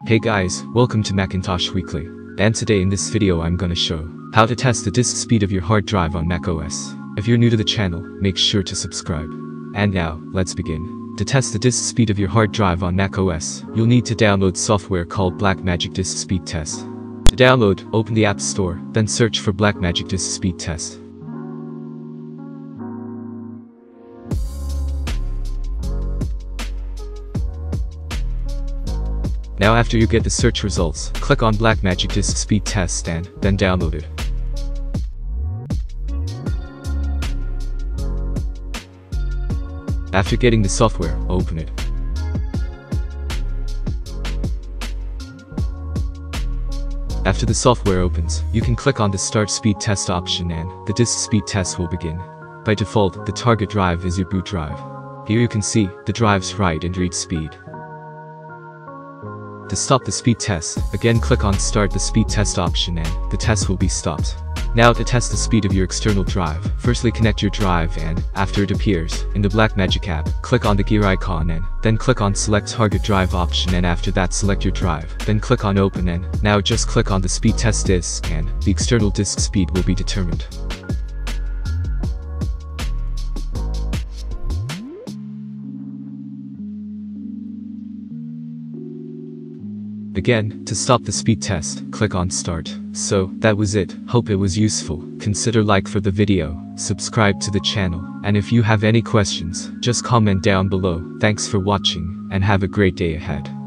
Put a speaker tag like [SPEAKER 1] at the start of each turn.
[SPEAKER 1] Hey guys, welcome to Macintosh Weekly. And today in this video I'm gonna show how to test the disk speed of your hard drive on macOS. If you're new to the channel, make sure to subscribe. And now, let's begin. To test the disk speed of your hard drive on macOS, you'll need to download software called Blackmagic Disk Speed Test. To download, open the App Store, then search for Blackmagic Disk Speed Test. Now after you get the search results, click on Blackmagic Disk Speed Test and then download it. After getting the software, open it. After the software opens, you can click on the Start Speed Test option and the disk speed test will begin. By default, the target drive is your boot drive. Here you can see the drive's write and read speed. To stop the speed test, again click on Start the Speed Test option and the test will be stopped. Now to test the speed of your external drive, firstly connect your drive and, after it appears, in the Blackmagic app, click on the gear icon and then click on Select Target Drive option and after that select your drive, then click on Open and now just click on the speed test disk and the external disk speed will be determined. Again, to stop the speed test, click on Start. So, that was it. Hope it was useful. Consider like for the video, subscribe to the channel, and if you have any questions, just comment down below. Thanks for watching, and have a great day ahead.